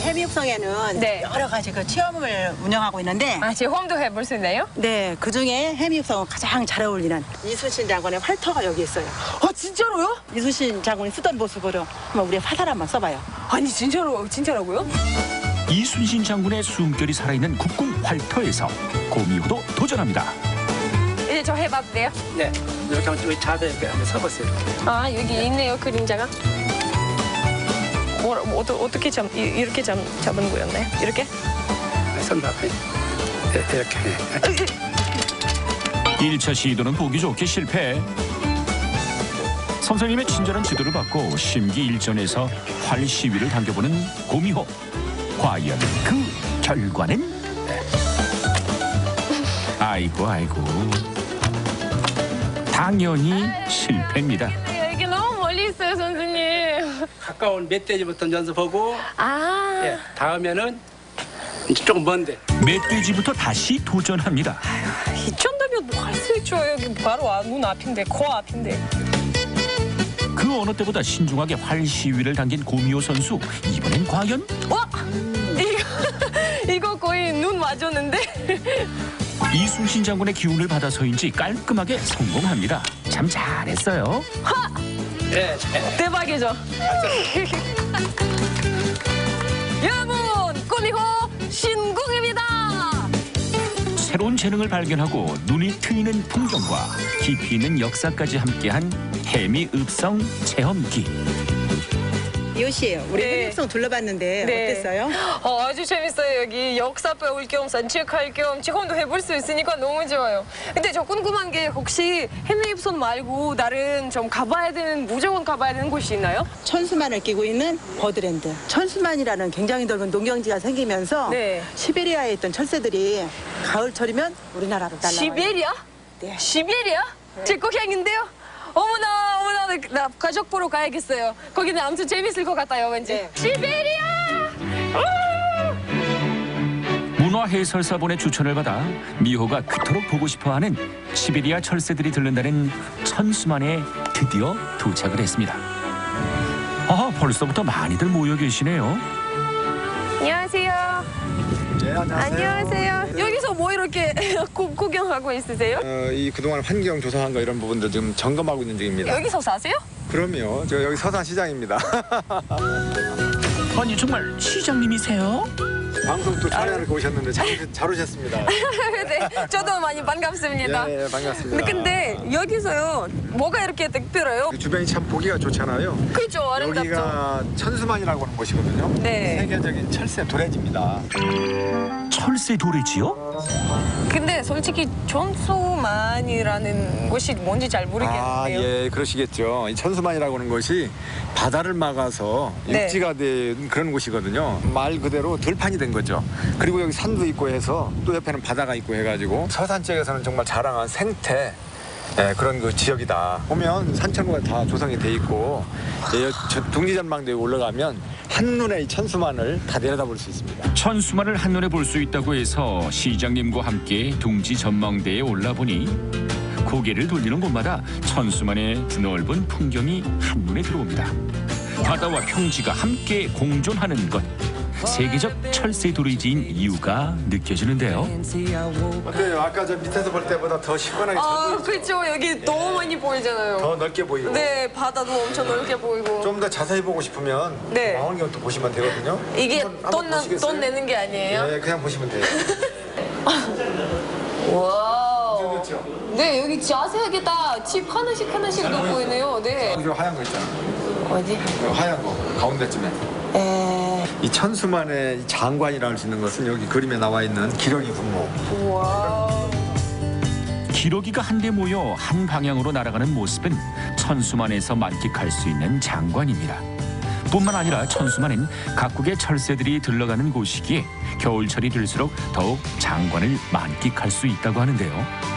해미읍성에는 여러 가지 그 체험을 운영하고 있는데 체험도 해볼 수 있나요? 네, 그중에 해미읍성은 가장 잘 어울리는 이순신 장군의 활터가 여기 있어요. 진짜로요? 이순신 장군이 쓰던 모습으로 한번 우리 화살 한번 써봐요. 아니 진짜라고요? 이순신 장군의 숨결이 살아있는 국궁 활터에서 고미호도 도전합니다. 이제 저 해봐도 돼요? 네, 이렇게 한번 자세히 한번 서보세요. 아, 여기 있네요, 그림자가. 어떻게 이렇게 잡은 거였나요? 이렇게? 손 봐봐요. 이렇게. 1차 시도는 보기 좋게 실패. 선생님의 친절한 지도를 받고 심기일전에서 활 시위를 당겨보는 고미호. 과연 그 결과는? 아이고 당연히 실패입니다. 이게 너무 멀리 있어요, 선생님. 가까운 멧돼지부터 연습하고 아. 다음에는 이제 조금 먼데. 멧돼지부터 다시 도전합니다. 이천다면 뭐 할 수 있죠. 여기 바로 눈 앞인데, 코 앞인데. 그 어느 때보다 신중하게 활 시위를 당긴 고미호 선수. 이번엔 과연? 이거 거의 눈 맞았는데. 이순신 장군의 기운을 받아서인지 깔끔하게 성공합니다. 참 잘했어요. 네, 대박이죠. 여러분, 고미호 신궁입니다. 새로운 재능을 발견하고 눈이 트이는 풍경과 깊이 있는 역사까지 함께한 해미읍성 체험기. 이호 씨, 우리 해미읍성 둘러봤는데 어땠어요? 아주 재밌어요. 여기 역사 배울 겸 산책할 겸 체험도 해볼 수 있으니까 너무 좋아요. 근데 저 궁금한 게 혹시 해미읍성 말고 다른 좀 무조건 가봐야 되는 곳이 있나요? 천수만을 끼고 있는 버드랜드. 천수만이라는 굉장히 넓은 농경지가 생기면서 시베리아에 있던 철새들이 가을철이면 우리나라로 날아와요. 시베리아? 네. 시베리아? 제 고향인데요? 어머나, 나 가족 보러 가야겠어요. 거기는 아무튼 재밌을 것 같아요, 왠지. 시베리아! 문화 해설사본의 추천을 받아 미호가 그토록 보고 싶어하는 시베리아 철새들이 들른다는 천수만에 드디어 도착을 했습니다. 벌써부터 많이들 모여 계시네요. 안녕하세요. 네, 안녕하세요. 여기서 뭐 이렇게 구경하고 있으세요? 이 그동안 환경 조사한 거 이런 부분들 좀 점검하고 있는 중입니다. 여기서 사세요? 그럼요. 저 여기 서산시장입니다. 아니 정말 시장님이세요? 방송 또 촬영하러 오셨는데 잘 오셨습니다. 네, 저도 많이 반갑습니다. 예, 반갑습니다. 근데 여기서요, 뭐가 이렇게 특별해요? 주변이 참 보기가 좋잖아요. 그렇죠, 아름답죠. 여기가 천수만이라고 하는 곳이거든요. 네. 세계적인 철새 도래지입니다. 철새 도래지요? 근데 솔직히 천수만이라는 곳이 뭔지 잘 모르겠는데요. 예, 그러시겠죠. 이 천수만이라고 하는 곳이 바다를 막아서 네. 육지가 된 그런 곳이거든요. 말 그대로 들판이 된 거죠. 그리고 여기 산도 있고 해서 또 옆에는 바다가 있고 해가지고 서산 쪽에서는 정말 자랑한 생태 그런 그 지역이다. 보면 산천구가 다 조성이 돼 있고 둥지전망대에 올라가면 한눈에 이 천수만을 다 내려다볼 수 있습니다. 천수만을 한눈에 볼 수 있다고 해서 시장님과 함께 둥지 전망대에 올라보니 고개를 돌리는 곳마다 천수만의 드넓은 풍경이 한눈에 들어옵니다. 바다와 평지가 함께 공존하는 것. 세계적 철새 도래지인 이유가 느껴지는데요. 어때요? 아까 저 밑에서 볼 때보다 더 시원하게 그렇죠. 여기 너무 많이 보이잖아요. 더 넓게 보이고. 네, 바다도 엄청 넓게 보이고. 좀 더 자세히 보고 싶으면 네. 망원경도 보시면 되거든요. 이게 한번 보시겠어요? 돈 내는 게 아니에요? 네, 그냥 보시면 돼요. 와우. 그렇죠? 네, 여기 자세하게 다 집 하나씩 다 보이네요. 네. 저 하얀 거 있잖아. 어디? 하얀 거 가운데쯤에. 이 천수만의 장관이라 할 수 있는 것은 여기 그림에 나와 있는 기러기 분모. 와. 기러기가 한데 모여 한 방향으로 날아가는 모습은 천수만에서 만끽할 수 있는 장관입니다. 뿐만 아니라 천수만은 각국의 철새들이 들러가는 곳이기에 겨울철이 들수록 더욱 장관을 만끽할 수 있다고 하는데요.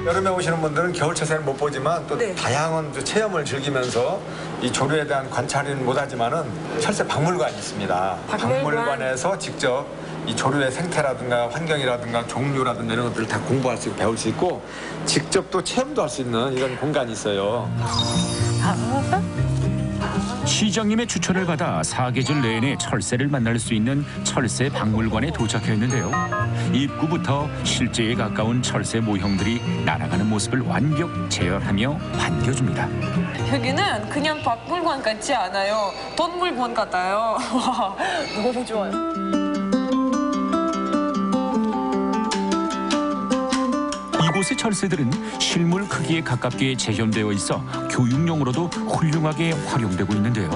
여름에 오시는 분들은 겨울 철새는 못 보지만 또 다양한 체험을 즐기면서 이 조류에 대한 관찰은 못하지만은 철새 박물관이 있습니다. 박물관에서 직접 이 조류의 생태라든가 환경이라든가 종류라든가 이런 것들을 다 공부할 수 있고 배울 수 있고 직접 또 체험도 할 수 있는 이런 공간이 있어요. 시장님의 추천을 받아 사계절 내내 철새를 만날 수 있는 철새 박물관에 도착했는데요. 입구부터 실제에 가까운 철새 모형들이 날아가는 모습을 완벽 재현하며 반겨줍니다. 여기는 그냥 박물관 같지 않아요. 동물원 같아요. 와, 너무 좋아요. 이곳의 철새들은 실물 크기에 가깝게 재현되어 있어 교육용으로도 훌륭하게 활용되고 있는데요.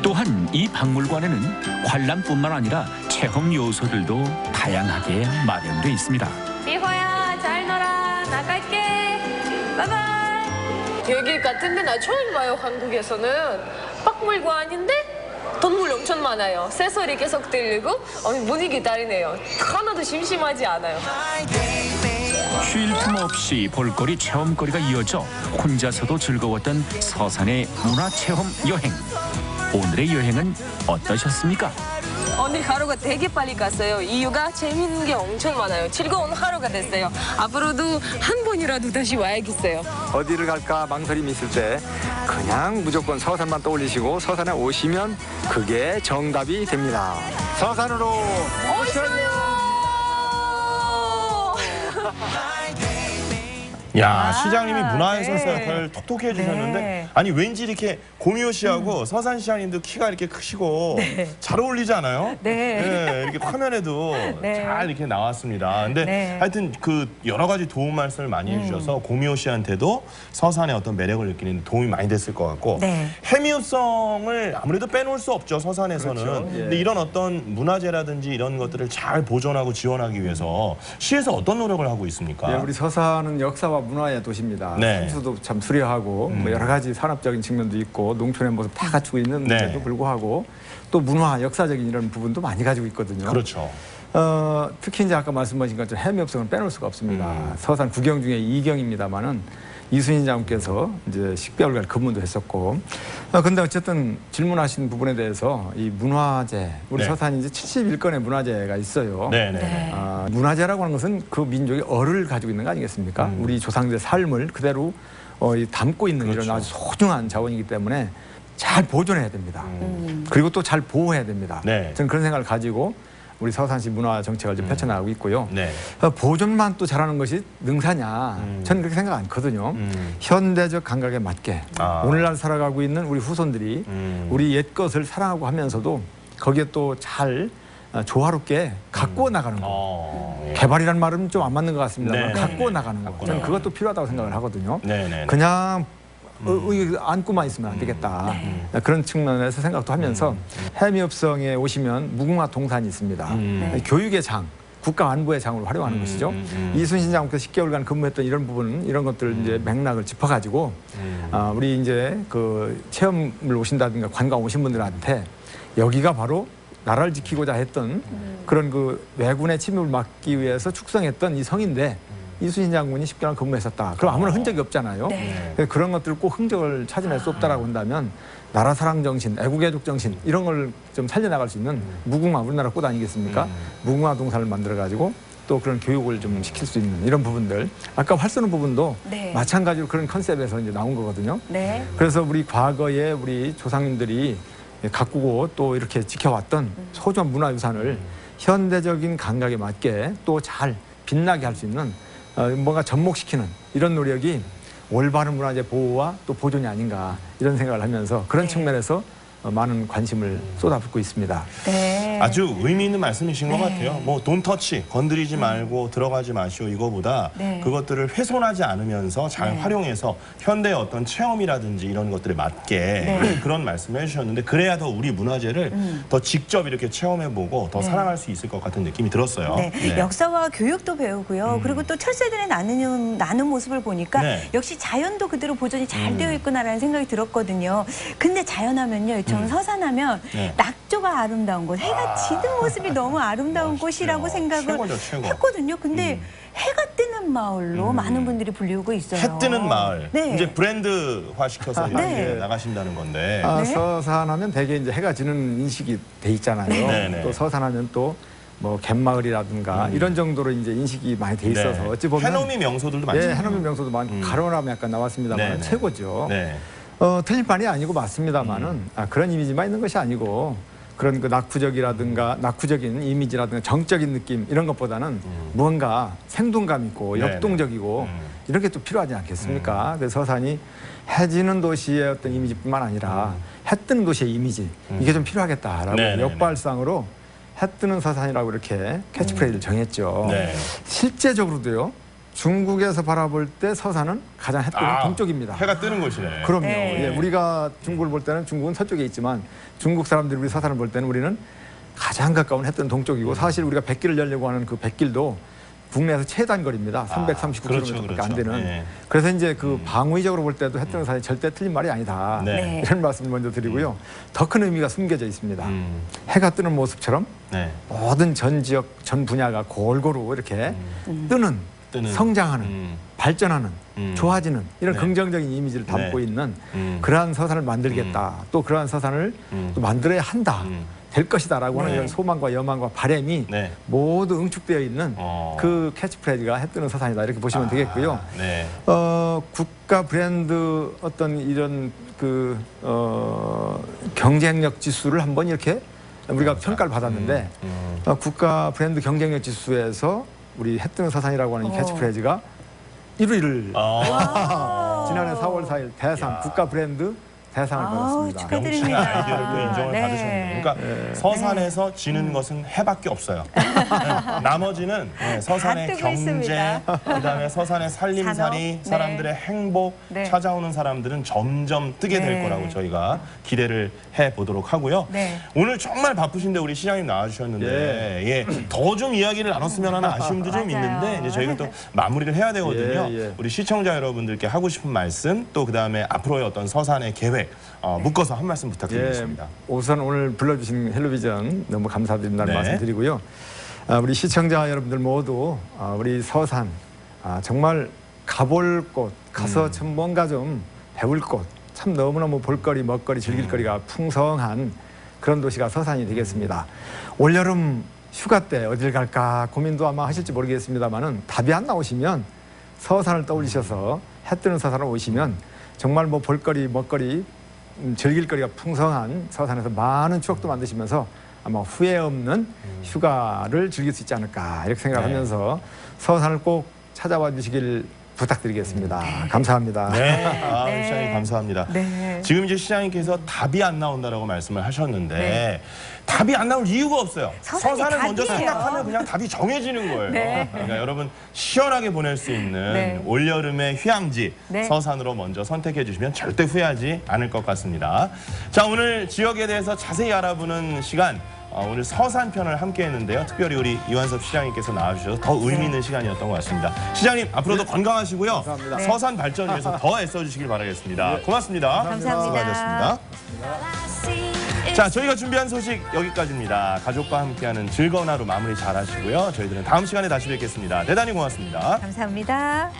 또한 이 박물관에는 관람뿐만 아니라 체험 요소들도 다양하게 마련돼 있습니다. 미호야, 잘 놀아. 나갈게. 바이바이. 여기 같은데 나 처음 봐요, 한국에서는. 박물관인데 동물 엄청 많아요. 새소리 계속 들리고 분위기 다르네요. 하나도 심심하지 않아요. 쉴 틈 없이 볼거리 체험거리가 이어져 혼자서도 즐거웠던 서산의 문화체험 여행. 오늘의 여행은 어떠셨습니까? 오늘 하루가 되게 빨리 갔어요. 이유가 재밌는 게 엄청 많아요. 즐거운 하루가 됐어요. 앞으로도 한 번이라도 다시 와야겠어요. 어디를 갈까 망설임이 있을 때 그냥 무조건 서산만 떠올리시고 서산에 오시면 그게 정답이 됩니다. 서산으로 오셔요. 야, 시장님이 문화해설사 역할을 톡톡히 해주셨는데 아니 왠지 이렇게 고미호 씨하고 서산 시장님도 키가 이렇게 크시고 잘 어울리지 않아요? 네. 이렇게 화면에도 잘 이렇게 나왔습니다. 근데 하여튼 그 여러 가지 도움 말씀을 많이 해주셔서 고미호 씨한테도 서산의 어떤 매력을 느끼는 도움이 많이 됐을 것 같고 해미읍성을 아무래도 빼놓을 수 없죠, 서산에서는. 그렇죠. 근데 이런 어떤 문화재라든지 이런 것들을 잘 보존하고 지원하기 위해서 시에서 어떤 노력을 하고 있습니까? 우리 서산은 역사와 문화의 도시입니다. 산수도 참 수려하고 뭐 여러 가지 산업적인 측면도 있고 농촌의 모습 다 갖추고 있는데도 불구하고 또 문화, 역사적인 이런 부분도 많이 가지고 있거든요. 그렇죠. 특히 이제 아까 말씀하신 것처럼 해미읍성을 빼놓을 수가 없습니다. 서산 구경 중에 2경입니다만은 이순신 장군께서 이제 10개월간 근무도 했었고, 근데 어쨌든 질문하신 부분에 대해서 이 문화재, 우리 네. 서산이 이제 71건의 문화재가 있어요. 네. 문화재라고 하는 것은 그 민족의 얼을 가지고 있는 거 아니겠습니까? 우리 조상들의 삶을 그대로 담고 있는 그렇죠. 이런 아주 소중한 자원이기 때문에 잘 보존해야 됩니다. 그리고 또 잘 보호해야 됩니다. 네. 저는 그런 생각을 가지고 우리 서산시 문화 정책을 좀 펼쳐나가고 있고요. 네. 보존만 또 잘하는 것이 능사냐? 저는 그렇게 생각 않거든요. 현대적 감각에 맞게 오늘날 살아가고 있는 우리 후손들이 우리 옛 것을 사랑하고 하면서도 거기에 또 잘 조화롭게 가꾸어 나가는 거. 개발이라는 말은 좀 안 맞는 것 같습니다만 가꾸어 나가는 거. 저는 그것도 필요하다고 생각을 하거든요. 그냥 안고만 있으면 안 되겠다. 그런 측면에서 생각도 하면서 해미업성에 오시면 무궁화 동산이 있습니다. 교육의 장, 국가 안보의 장으로 활용하는 것이죠. 이순신 장군께서 10개월간 근무했던 이런 부분, 이런 것들 이제 맥락을 짚어가지고 우리 이제 그 체험을 오신다든가 관광 오신 분들한테 여기가 바로 나라를 지키고자 했던 그런 그 왜군의 침입을 막기 위해서 축성했던 이 성인데 이순신 장군이 10개월 근무했었다. 그럼 아무런 흔적이 없잖아요. 그런 것들을 꼭 흔적을 찾아낼 수 없다라고 한다면 나라 사랑 정신, 애국애족 정신 이런 걸 좀 살려나갈 수 있는 무궁화, 우리나라 꽃 아니겠습니까? 무궁화 동산을 만들어가지고 또 그런 교육을 좀 시킬 수 있는 이런 부분들. 아까 활 쏘는 부분도 마찬가지로 그런 컨셉에서 이제 나온 거거든요. 그래서 우리 과거에 우리 조상님들이 가꾸고 또 이렇게 지켜왔던 소중한 문화유산을 현대적인 감각에 맞게 또 잘 빛나게 할 수 있는 뭔가 접목시키는 이런 노력이 올바른 문화재 보호와 또 보존이 아닌가 이런 생각을 하면서 그런 측면에서 많은 관심을 쏟아붓고 있습니다. 아주 의미 있는 말씀이신 것 같아요. 뭐 돈터치, 건드리지 말고 들어가지 마시오 이거보다 그것들을 훼손하지 않으면서 잘 활용해서 현대의 어떤 체험이라든지 이런 것들에 맞게 그런 말씀을 해주셨는데 그래야 더 우리 문화재를 더 직접 이렇게 체험해보고 더 사랑할 수 있을 것 같은 느낌이 들었어요. 역사와 교육도 배우고요. 그리고 또 철새들의 나눈 모습을 보니까 역시 자연도 그대로 보존이 잘 되어 있구나라는 생각이 들었거든요. 근데 자연하면요. 서산하면 낙조가 아름다운 곳, 해가 지는 모습이 너무 아름다운 곳이라고 생각을 했거든요. 근데 해가 뜨는 마을로 많은 분들이 불리우고 있어요. 해 뜨는 마을. 이제 브랜드화 시켜서 이렇게 나가신다는 건데. 서산하면 대개 이제 해가 지는 인식이 돼 있잖아요. 또 서산하면 또 뭐 갯마을이라든가 이런 정도로 이제 인식이 많이 돼 있어서 어찌 보면 해넘이 명소들도 많죠. 해넘이 명소도 많고 가로라면 약간 나왔습니다만 최고죠. 틀린 말이 아니고 맞습니다만은 그런 이미지만 있는 것이 아니고 그런 그 낙후적인 이미지라든가 정적인 느낌 이런 것보다는 무언가 생동감 있고 역동적이고 이런 게 또 필요하지 않겠습니까? 그래서 서산이 해지는 도시의 어떤 이미지뿐만 아니라 해 뜨는 도시의 이미지 이게 좀 필요하겠다라고 역발상으로 해 뜨는 서산이라고 이렇게 캐치프레이즈를 정했죠. 실제적으로도요. 중국에서 바라볼 때 서산은 가장 해 뜨는 동쪽입니다. 해가 뜨는 곳이네. 그럼요. 우리가 중국을 볼 때는 중국은 서쪽에 있지만 중국 사람들이 우리 서산을 볼 때는 우리는 가장 가까운 해 뜨는 동쪽이고 사실 우리가 백길을 열려고 하는 그 백길도 국내에서 최단거리입니다. 339km밖에 안 되는. 그래서 이제 그 방위적으로 볼 때도 해 뜨는 서산이 절대 틀린 말이 아니다. 이런 말씀을 먼저 드리고요. 더 큰 의미가 숨겨져 있습니다. 해가 뜨는 모습처럼 모든 전 지역, 전 분야가 골고루 이렇게 뜨는 성장하는, 발전하는, 좋아지는 이런 긍정적인 이미지를 담고 있는 그러한 서산을 만들겠다. 또 그러한 서산을 또 만들어야 한다. 될 것이다라고 하는 이런 소망과 여망과 바람이 모두 응축되어 있는 그 캐치프레이즈가 해 뜨는 서산이다. 이렇게 보시면 되겠고요. 국가 브랜드 어떤 이런 그 경쟁력 지수를 한번 이렇게 우리가 평가를 받았는데 국가 브랜드 경쟁력 지수에서 우리 해 뜨는 서산이라고 하는 이 캐치프레이즈가 1위를 지난해 4월 4일 대상 국가 브랜드 대상을 받았습니다. 축하드립니다. 아이디어를 또 인정을 받으셨네요. 그러니까 서산에서 지는 것은 해밖에 없어요. 나머지는 서산의 경제, 그다음에 서산의 살림살이, 사람들의 행복, 찾아오는 사람들은 점점 뜨게 될 거라고 저희가 기대를 해보도록 하고요. 오늘 정말 바쁘신데 우리 시장님 나와주셨는데 더 좀 이야기를 나눴으면 하는 아쉬움도 좀 있는데 이제 저희가 또 마무리를 해야 되거든요. 우리 시청자 여러분들께 하고 싶은 말씀 또 그다음에 앞으로의 어떤 서산의 계획 묶어서 한 말씀 부탁드리겠습니다. 우선 오늘 불러주신 헬로비전 너무 감사드린다는 말씀 드리고요. 우리 시청자 여러분들 모두 우리 서산 정말 가볼 곳, 가서 참 뭔가 좀 배울 곳, 참 너무너무 볼거리, 먹거리, 즐길거리가 풍성한 그런 도시가 서산이 되겠습니다. 올여름 휴가 때 어딜 갈까 고민도 아마 하실지 모르겠습니다만은 답이 안 나오시면 서산을 떠올리셔서 해 뜨는 서산을 오시면 정말 뭐 볼거리, 먹거리, 즐길거리가 풍성한 서산에서 많은 추억도 만드시면서 아마 후회 없는 휴가를 즐길 수 있지 않을까 이렇게 생각하면서 서산을 꼭 찾아와 주시길 부탁드리겠습니다. 감사합니다. 네, 시장님 감사합니다. 네. 지금 이제 시장님께서 답이 안 나온다라고 말씀을 하셨는데 네. 답이 안 나올 이유가 없어요. 서산을 먼저 답이에요. 생각하면 그냥 답이 정해지는 거예요. 네. 그러니까 여러분 시원하게 보낼 수 있는 네. 올여름의 휴양지 네. 서산으로 먼저 선택해 주시면 절대 후회하지 않을 것 같습니다. 자, 오늘 지역에 대해서 자세히 알아보는 시간 오늘 서산 편을 함께 했는데요. 특별히 우리 이완섭 시장님께서 나와주셔서 더 의미 있는 시간이었던 것 같습니다. 시장님 앞으로도 건강하시고요. 감사합니다. 서산 발전 위해서 더 애써주시길 바라겠습니다. 고맙습니다. 감사합니다. 수고하셨습니다. 자, 저희가 준비한 소식 여기까지입니다. 가족과 함께하는 즐거운 하루 마무리 잘 하시고요. 저희들은 다음 시간에 다시 뵙겠습니다. 대단히 고맙습니다. 감사합니다.